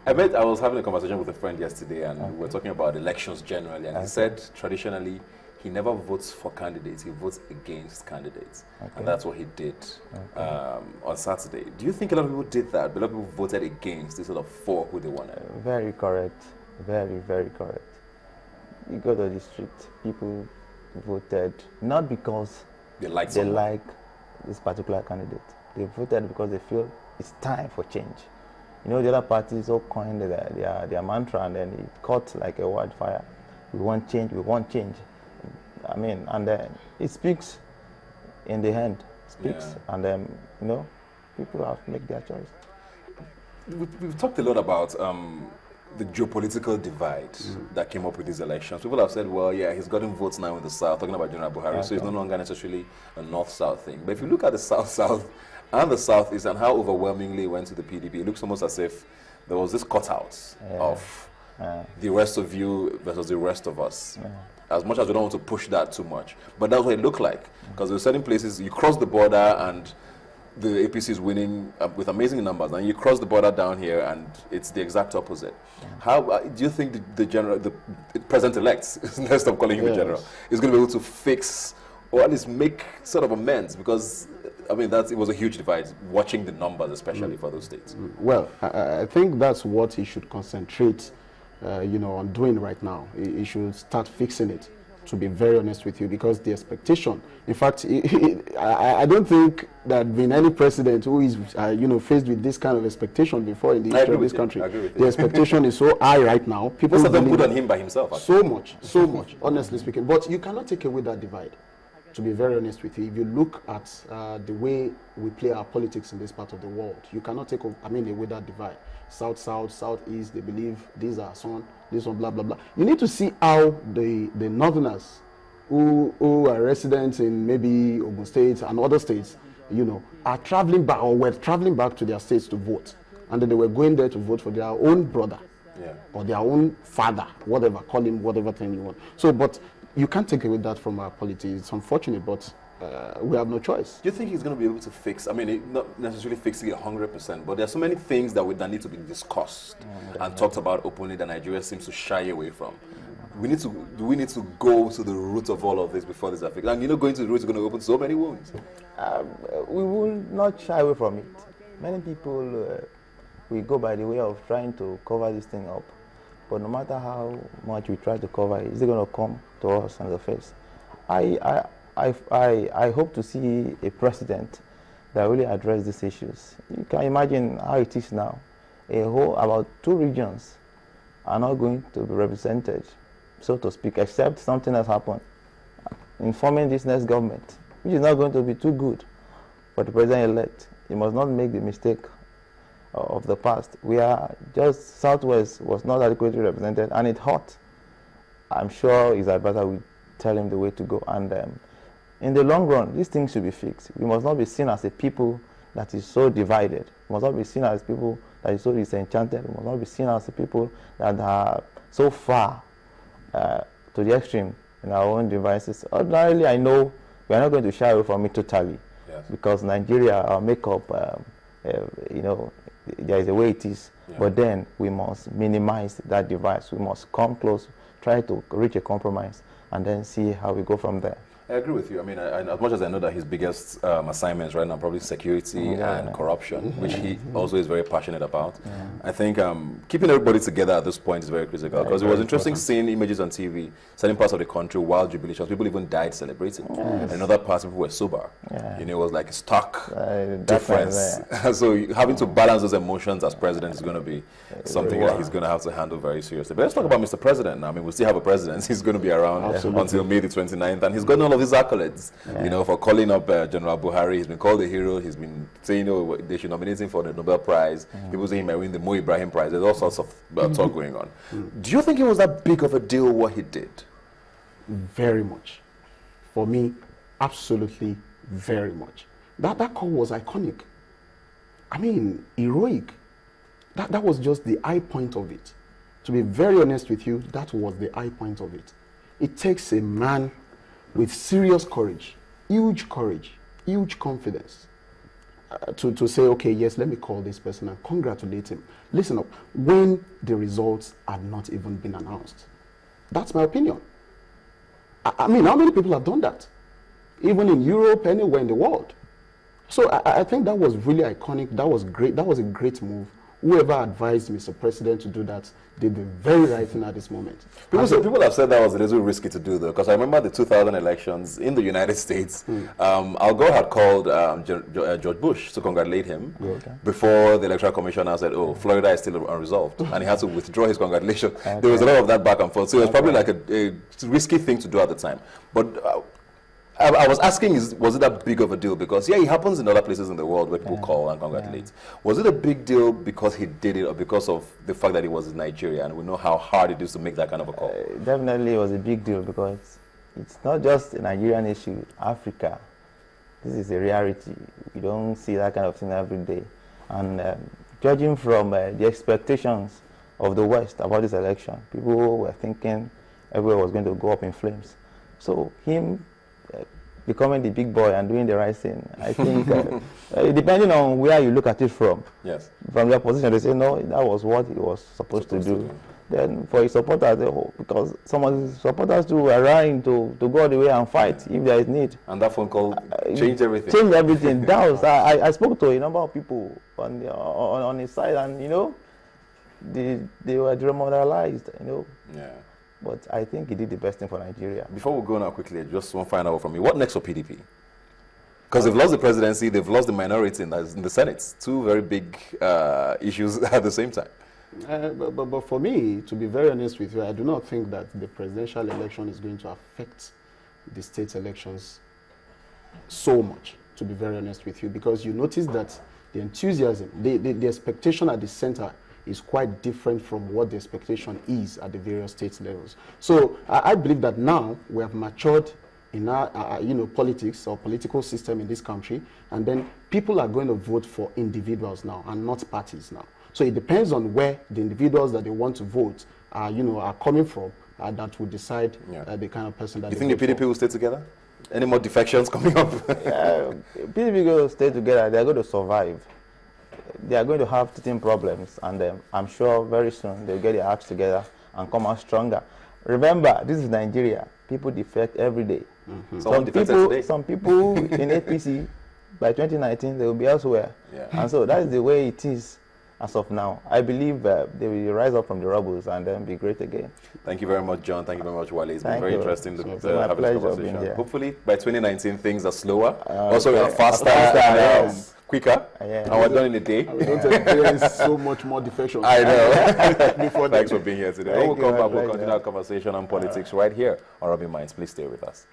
I was having a conversation with a friend yesterday, and we were talking about elections generally, and he said traditionally he never votes for candidates, he votes against candidates. And that's what he did on Saturday. Do you think a lot of people did that? A lot of people voted against instead of for who they wanted? Very correct. Very, very correct. You go to the street, people voted not because they like this particular candidate. They voted because they feel it's time for change. You know, the other parties all coined their mantra, and then it caught like a wildfire. We want change, we want change. I mean, and then it speaks in the end, and then, you know, people have to make their choice. We've talked a lot about the geopolitical divide that came up with these elections. People have said, well, yeah, he's gotten votes now in the South, talking about General Buhari, so it's no longer necessarily a North-South thing. But if you look at the South-South and the Southeast and how overwhelmingly it went to the PDP, it looks almost as if there was this cutout of the rest of you versus the rest of us. As much as we don't want to push that too much. But that's what it looked like. Because there were certain places, you cross the border and the APC is winning with amazing numbers, and you cross the border down here and it's the exact opposite. How do you think the president-elect, let's stop calling him the general, is going to be able to fix or at least make sort of amends? Because, I mean, it was a huge divide, watching the numbers, especially for those states. Well, I think that's what he should concentrate on doing right now. He should start fixing it, to be very honest with you, because the expectation, in fact, I don't think that been any president who is, faced with this kind of expectation before in the history of this country. The expectation is so high right now. People most of them put on him by himself. Actually. So much, honestly speaking. But you cannot take away that divide, to be very honest with you. If you look at the way we play our politics in this part of the world, you cannot take away that divide. South, Southeast, they believe these are son, this one, blah, blah, blah. You need to see how the Northerners who are residents in maybe Ogun State and other states, are traveling back or were traveling back to their states to vote. And then they were going there to vote for their own brother or their own father, whatever, call him whatever thing you want. So, but you can't take away that from our politics. It's unfortunate, but we have no choice. Do you think he's going to be able to fix, not necessarily fixing it 100%, but there are so many things that need to be discussed and talked about openly that Nigeria seems to shy away from? Do we need to go to the root of all of this before this affects? And going to the root is going to open so many wounds. We will not shy away from it. Many people we go by the way of trying to cover this thing up. But no matter how much we try to cover it, it's going to come to us on the face. I hope to see a president that really address these issues. You can imagine how it is now. About 2 regions are not going to be represented, so to speak, except something has happened in forming this next government, which is not going to be too good for the president-elect. He must not make the mistake of the past. We are just, Southwest was not adequately represented, and it hurt. I'm sure his advisor will tell him the way to go, and in the long run, these things should be fixed. We must not be seen as a people that is so divided. We must not be seen as people that is so disenchanted. We must not be seen as a people that are so far to the extreme in our own devices. Ordinarily, I know we are not going to shy away from it totally, because Nigeria, our makeup, there is a way it is. But then we must minimize that divide. We must come close, try to reach a compromise, and then see how we go from there. I agree with you. As much as I know that his biggest assignments right now are probably security and corruption, which he also is very passionate about. I think keeping everybody together at this point is very critical, because it was interesting seeing images on TV, certain parts of the country, wild jubilations, people even died celebrating. And in other parts, people were sober. It was like a stark difference. So having to balance those emotions as president is going to be something that he's going to have to handle very seriously. But let's talk about Mr. President now. We still have a president. He's going to be around until May the 29th, and he's gotten all of his accolades, for calling up General Buhari. He's been called a hero. He's been saying, they should nominate him for the Nobel Prize. People say he might win the Mo Ibrahim Prize. There's all sorts of talk going on. Do you think it was that big of a deal what he did? Very much. For me, absolutely very much. That call was iconic. Heroic. That was just the high point of it. To be very honest with you, that was the high point of it. It takes a man with serious courage, huge confidence, to say, okay, yes, let me call this person and congratulate him. Listen up, when the results had not even been announced. That's my opinion. I mean, how many people have done that? Even in Europe, anywhere in the world. So I think that was really iconic. That was great. That was a great move. Whoever advised Mr. President to do that did the very right thing at this moment. People have said that was a little risky to do, though, because I remember the 2000 elections in the United States. Al Gore had called George Bush to congratulate him before the Electoral Commission now said, oh, Florida is still unresolved, and he had to withdraw his congratulations. There was a lot of that back and forth, so it was probably like a risky thing to do at the time. But I was asking, was it that big of a deal? Because, yeah, it happens in other places in the world where people call and congratulate. Was it a big deal because he did it or because of the fact that he was in Nigeria and we know how hard it is to make that kind of a call? Definitely it was a big deal because it's not just a Nigerian issue. Africa, this is a reality. You don't see that kind of thing every day. And judging from the expectations of the West about this election, people were thinking everywhere was going to go up in flames. So him becoming the big boy and doing the right thing, I think, depending on where you look at it from. Yes. From the opposition, they say, no, that was what he was supposed to do. Then for his supporters, because some of his supporters too were trying to go all the way and fight if there is need. And that phone call changed everything. Changed everything. That was, I spoke to a number of people on his side, and, you know, they were demoralized, you know. Yeah. But I think he did the best thing for Nigeria. Before we go now quickly, just one final word from me. What next for PDP? Because they've lost the presidency, they've lost the minority in the Senate. Two very big issues at the same time. But for me, to be very honest with you, I do not think that the presidential election is going to affect the state elections so much, to be very honest with you, because you notice that the enthusiasm, the expectation at the center is quite different from what the expectation is at the various state levels. So I believe that now we have matured in our politics or political system in this country, and then people are going to vote for individuals now and not parties now. So it depends on where the individuals that they want to vote are coming from, that will decide the kind of person that you think the PDP will stay together? Any more defections coming up? PDP going to stay together. They're going to survive. They are going to have teething problems, and I'm sure very soon they'll get their acts together and come out stronger. Remember, this is Nigeria. People defect every day. Some people in APC, by 2019, they will be elsewhere. Yeah. And so that is the way it is as of now. I believe they will rise up from the rubble and then be great again. Thank you very much, John. Thank you very much, Wale. It's been very interesting to have this conversation. Hopefully, by 2019, things are slower. Also, faster. Quicker, and we're done in a day. We don't experience so much more defection. I know. Thanks for being here today. We'll come back, we'll continue our conversation on politics right here on Rubbin Minds. Please stay with us.